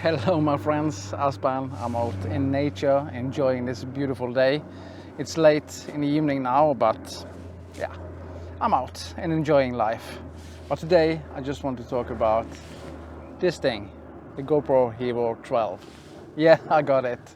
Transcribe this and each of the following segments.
Hello my friends, Aspan. I'm out in nature enjoying this beautiful day. It's late in the evening now, but yeah, I'm out and enjoying life. But today I just want to talk about this thing, the GoPro Hero 12. Yeah, I got it.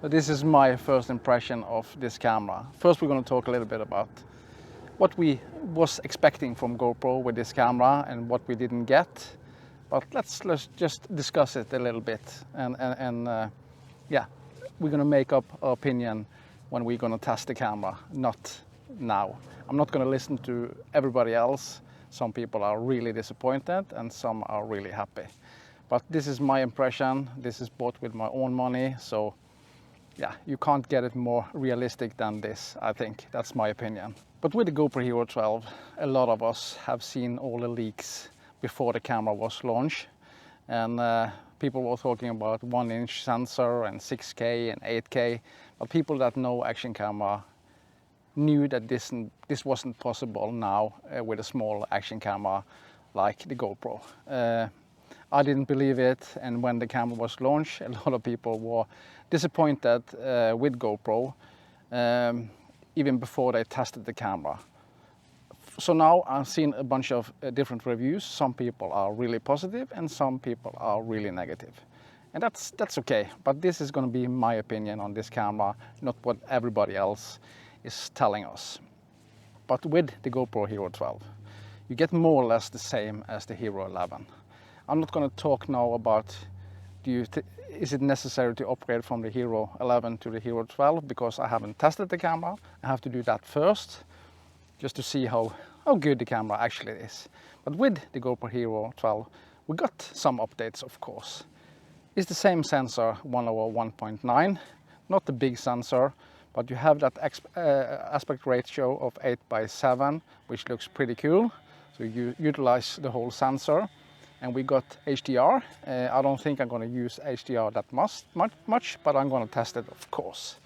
But this is my first impression of this camera. First we're going to talk a little bit about what we was expecting from GoPro with this camera and what we didn't get. But let's just discuss it a little bit, and yeah, we're gonna make up our opinion when we're gonna test the camera, not now. I'm not gonna listen to everybody else. Some people are really disappointed and some are really happy. But this is my impression. This is bought with my own money, so yeah, you can't get it more realistic than this, I think. That's my opinion. But with the GoPro Hero 12, a lot of us have seen all the leaks before the camera was launched, and people were talking about 1-inch sensor and 6K and 8K, but people that know action camera knew that this wasn't possible now with a small action camera like the GoPro. I didn't believe it, and when the camera was launched, a lot of people were disappointed with GoPro even before they tested the camera. So now I've seen a bunch of different reviews. Some people are really positive and some people are really negative. And that's okay, but this is going to be my opinion on this camera, not what everybody else is telling us. But with the GoPro Hero 12, you get more or less the same as the Hero 11. I'm not going to talk now about is it necessary to upgrade from the Hero 11 to the Hero 12, because I haven't tested the camera. I have to do that first, just to see how good the camera actually is. But with the GoPro Hero 12, we got some updates, of course. It's the same sensor, 1/1.9, not the big sensor, but you have that aspect ratio of 8:7, which looks pretty cool. So you utilize the whole sensor. And we got HDR. I don't think I'm going to use HDR that much, but I'm going to test it, of course.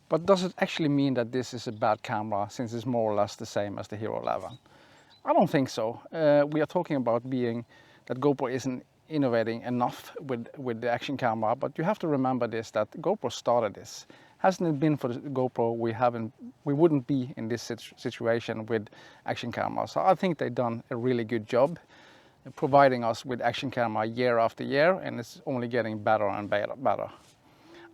But does it actually mean that this is a bad camera, since it's more or less the same as the Hero 11? I don't think so. We are talking about that GoPro isn't innovating enough with the action camera, but you have to remember this, that GoPro started this. Hasn't it been for the GoPro, we wouldn't be in this situation with action cameras. So I think they've done a really good job providing us with action camera year after year, and it's only getting better and better.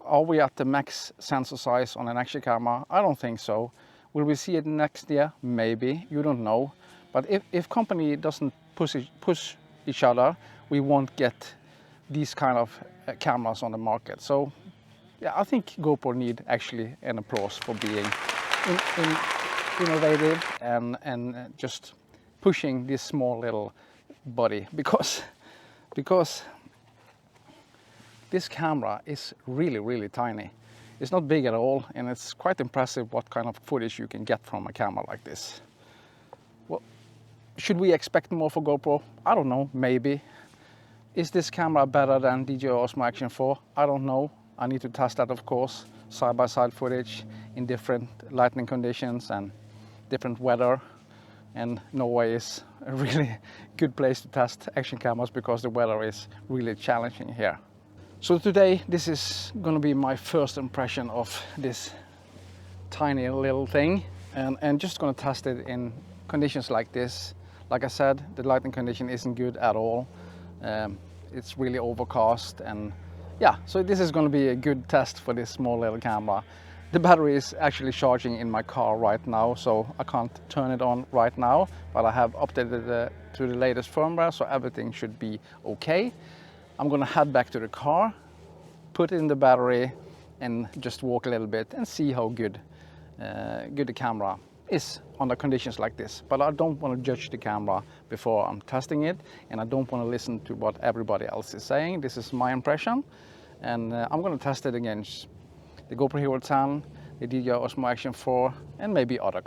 Are we at the max sensor size on an action camera? I don't think so. Will we see it next year? Maybe, you don't know. But if company doesn't push each other, we won't get these kind of cameras on the market. So yeah, I think GoPro need actually an applause for being innovative and just pushing this small little body, because this camera is really tiny. It's not big at all, and it's quite impressive what kind of footage you can get from a camera like this. Well, should we expect more for GoPro? I don't know, maybe. Is this camera better than DJI Osmo Action 4? I don't know. I need to test that, of course. Side-by-side footage in different lighting conditions and different weather. And Norway is a really good place to test action cameras because the weather is really challenging here. So today, this is going to be my first impression of this tiny little thing, and just going to test it in conditions like this. Like I said, the lighting condition isn't good at all. It's really overcast, and yeah, so this is going to be a good test for this small little camera. The battery is actually charging in my car right now, so I can't turn it on right now, but I have updated it to the latest firmware, so everything should be okay. I'm gonna head back to the car, put in the battery, and just walk a little bit and see how good the camera is under conditions like this. But I don't want to judge the camera before I'm testing it, and I don't want to listen to what everybody else is saying. This is my impression, and I'm going to test it against the GoPro Hero 10, the DJI Osmo Action 4, and maybe other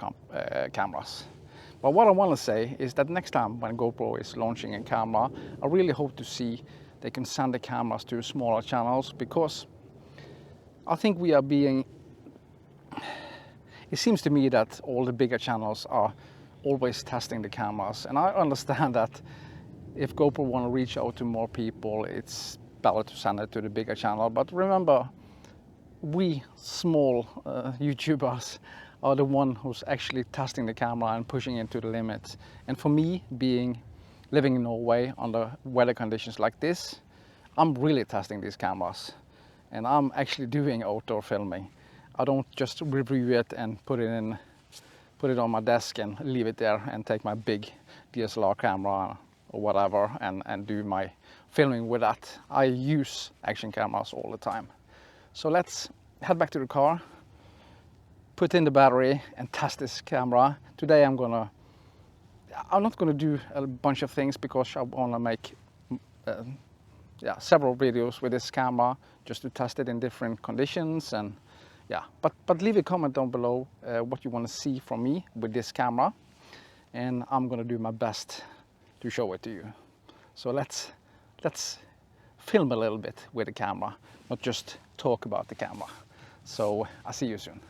cameras. But what I want to say is that next time when GoPro is launching a camera, I really hope to see they can send the cameras to smaller channels, because I think we are being... It seems to me that all the bigger channels are always testing the cameras, and I understand that if GoPro want to reach out to more people, it's better to send it to the bigger channel. But remember, we small YouTubers are the one who's actually testing the camera and pushing it to the limits. And for me, living in Norway under weather conditions like this, I'm really testing these cameras, and I'm actually doing outdoor filming. I don't just review it and put it on my desk and leave it there and take my big DSLR camera or whatever and do my filming with that. I use action cameras all the time. So let's head back to the car, put in the battery and test this camera. Today I'm not gonna do a bunch of things because I wanna make several videos with this camera just to test it in different conditions. And yeah, but leave a comment down below what you want to see from me with this camera, and I'm gonna do my best to show it to you. So let's film a little bit with the camera, not just talk about the camera. So I'll see you soon,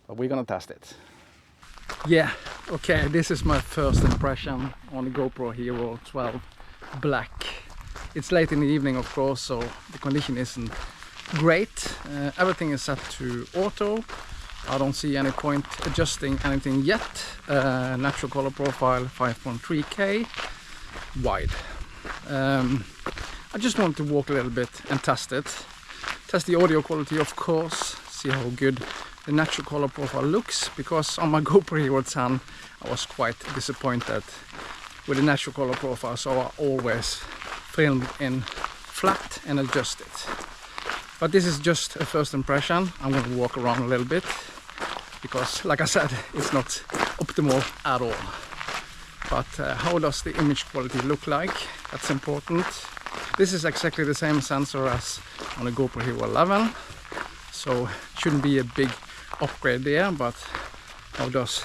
but we're gonna test it. Yeah, okay, this is my first impression on the GoPro Hero 12 Black. It's late in the evening, of course, so the condition isn't great. Everything is set to auto. I don't see any point adjusting anything yet. Natural color profile 5.3K wide. I just want to walk a little bit and test it. Test the audio quality, of course, see how good the natural color profile looks, because on my GoPro Hero 10 I was quite disappointed with the natural color profile, so I always filmed in flat and adjust it. But this is just a first impression. I'm going to walk around a little bit because, like I said, it's not optimal at all. But how does the image quality look like? That's important. This is exactly the same sensor as on the GoPro Hero 11, so it shouldn't be a big upgrade there. But how does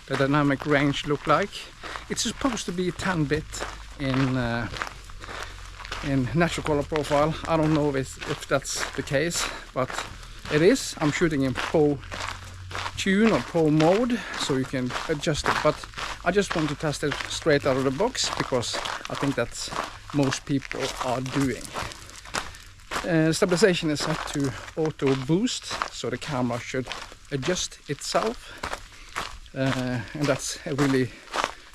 the dynamic range look like? It's supposed to be 10-bit in natural color profile. I don't know if that's the case, but it is. I'm shooting in Pro Tune or Pro mode, so you can adjust it. But I just want to test it straight out of the box because I think that's most people are doing. Stabilization is set to auto boost, so the camera should adjust itself, and that's a really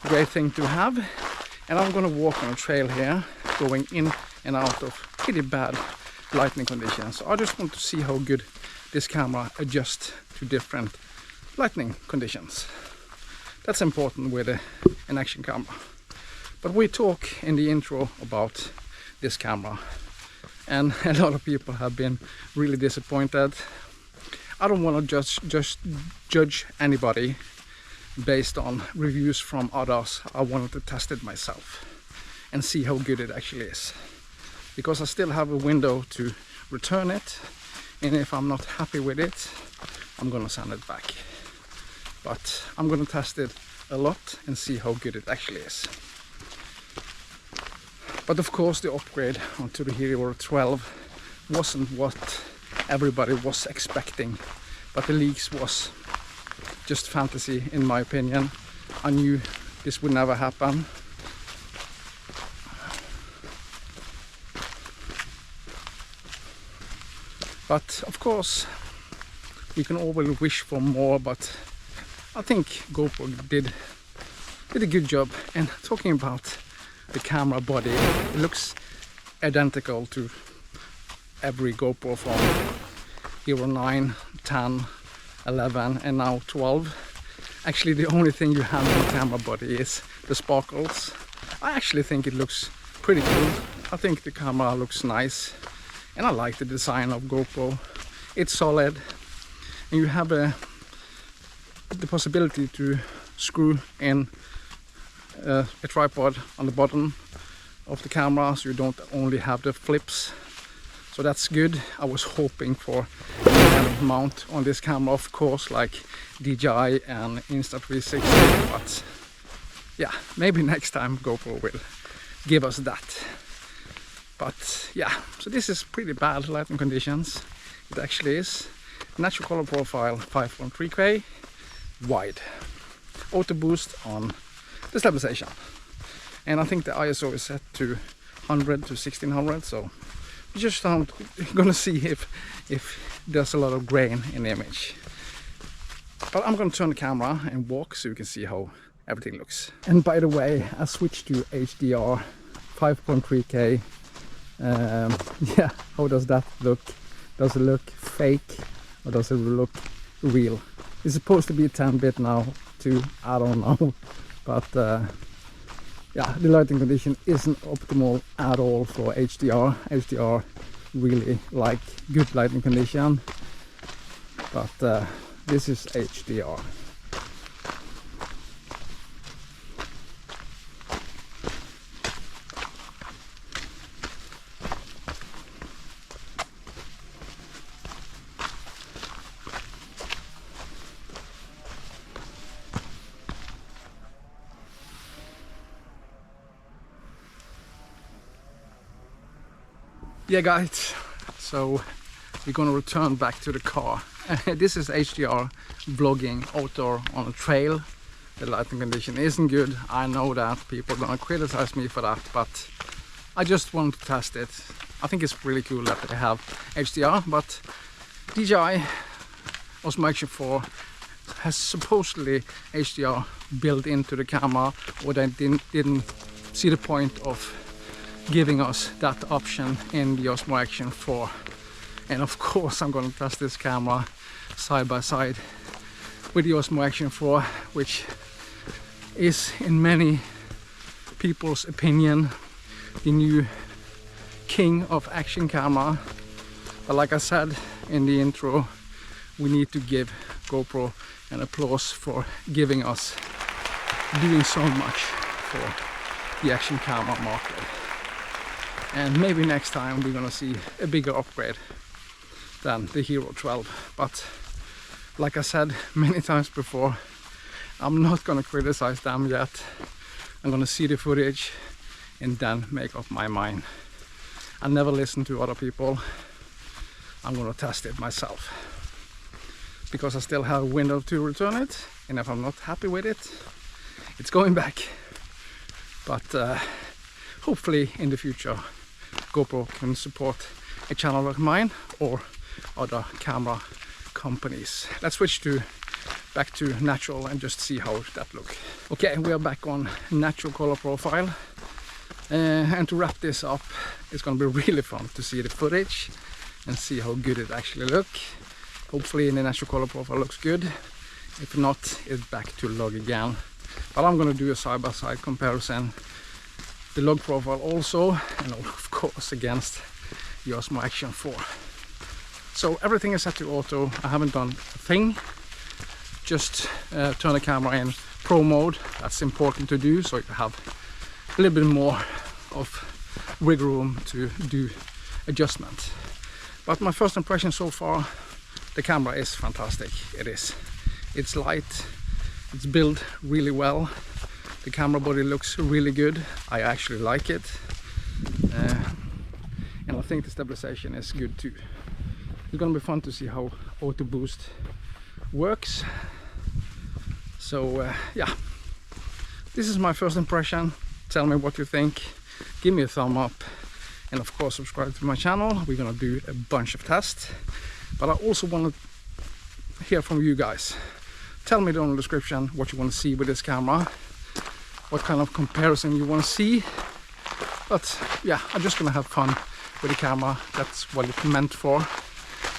great thing to have. And I'm gonna walk on a trail here, going in and out of pretty bad lighting conditions. So I just want to see how good this camera adjusts to different lighting conditions. That's important with an action camera. But we talk in the intro about this camera, and a lot of people have been really disappointed. I don't want to just judge anybody based on reviews from others. I wanted to test it myself and see how good it actually is, because I still have a window to return it, and if I'm not happy with it, I'm gonna send it back. But I'm gonna test it a lot and see how good it actually is. But of course the upgrade onto the Hero 12 wasn't what everybody was expecting, but the leaks was just fantasy in my opinion. I knew this would never happen. But of course we can always wish for more, but I think GoPro did a good job. And talking about the camera body, it looks identical to every GoPro from Hero 9, 10, 11 and now 12. Actually the only thing you have in the camera body is the sparkles. I actually think it looks pretty cool. I think the camera looks nice, and I like the design of GoPro. It's solid, and you have the possibility to screw in a tripod on the bottom of the camera, so you don't only have the flips. So that's good. I was hoping for a dynamic mount on this camera, of course, like DJI and Insta360, but yeah, maybe next time GoPro will give us that. But yeah, so this is pretty bad lighting conditions. It actually is. Natural color profile 5.3K wide. Auto boost on the stabilization. and I think the ISO is set to 100 to 1600, so we just gonna see if there's a lot of grain in the image. But I'm gonna turn the camera and walk so you can see how everything looks. And by the way, I switched to HDR 5.3K. Yeah, how does that look? Does it look fake or does it look real? It's supposed to be 10-bit now too, I don't know. But yeah, the lighting condition isn't optimal at all for HDR. HDR really like good lighting condition, but this is HDR. Yeah guys, so we're gonna return back to the car. This is HDR vlogging outdoor on a trail. The lighting condition isn't good. I know that people are gonna criticize me for that, but I just want to test it. I think it's really cool that they have HDR, but DJI Osmo Action 4 has supposedly HDR built into the camera, or they didn't see the point of giving us that option in the Osmo Action 4. And of course I'm going to test this camera side by side with the Osmo Action 4, which is in many people's opinion the new king of action camera. But like I said in the intro, we need to give GoPro an applause for giving us doing so much for the action camera market. And maybe next time we're gonna see a bigger upgrade than the Hero 12. But like I said many times before, I'm not gonna criticize them yet. I'm gonna see the footage and then make up my mind. I never listen to other people. I'm gonna test it myself, because I still have a window to return it, and if I'm not happy with it, it's going back. But hopefully in the future GoPro can support a channel like mine or other camera companies. Let's switch back to natural and just see how that looks. Okay, we are back on natural color profile, and to wrap this up, it's gonna be really fun to see the footage and see how good it actually looks. Hopefully in the natural color profile looks good. If not, it's back to log again. But I'm gonna do a side-by-side comparison, the log profile also, and of course against the Osmo Action 4. So everything is set to auto. I haven't done a thing, just turn the camera in pro mode. That's important to do, so you have a little bit more of wiggle room to do adjustment. But my first impression so far, the camera is fantastic. It is. It's light, it's built really well. The camera body looks really good. I actually like it. And I think the stabilization is good too. It's gonna be fun to see how auto boost works. So yeah, this is my first impression. Tell me what you think. Give me a thumb up, and of course subscribe to my channel. We're gonna do a bunch of tests, but I also want to hear from you guys. Tell me down in the description what you want to see with this camera, what kind of comparison you want to see. But yeah, I'm just gonna have fun with the camera. That's what it's meant for.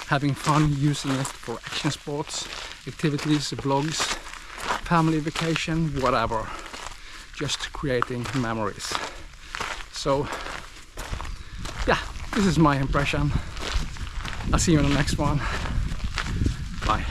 Having fun using it for action sports, activities, vlogs, family vacation, whatever. Just creating memories. So yeah, this is my impression. I'll see you in the next one. Bye.